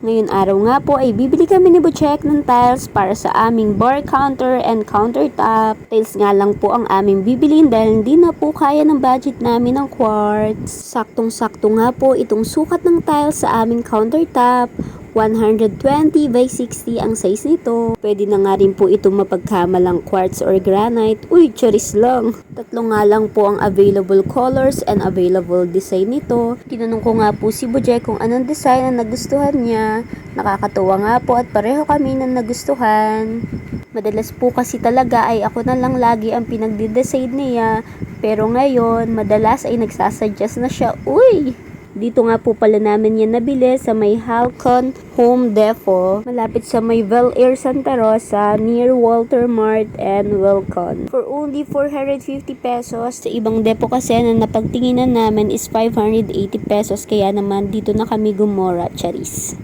Ngayon araw nga po ay bibili kami ni Butchek ng tiles para sa aming bar counter and countertop. Tiles nga lang po ang aming bibilin dahil hindi na po kaya ng budget namin ng quartz. Saktong-sakto nga po itong sukat ng tiles sa aming countertop. 120 by 60 ang size nito. Pwede na nga rin po itong mapagkamalang quartz or granite. Uy, charis lang. Tatlo nga lang po ang available colors and available design nito. Tinanong ko nga po si Butchek kung anong design ang nagustuhan niya. Nakakatuwa nga po at pareho kami na nagustuhan. Madalas po kasi talaga ay ako na lang lagi ang pinagde-decide niya. Pero ngayon, madalas ay nagsasuggest na siya. Uy! Dito nga po pala namin yan nabili sa may Halcon Home Depot. Malapit sa may Bel Air Santa Rosa near Walter Mart and Welcon. For only 450 pesos. Sa ibang depot kasi na napagtinginan namin is 580 pesos. Kaya naman dito na kami gumora, charis.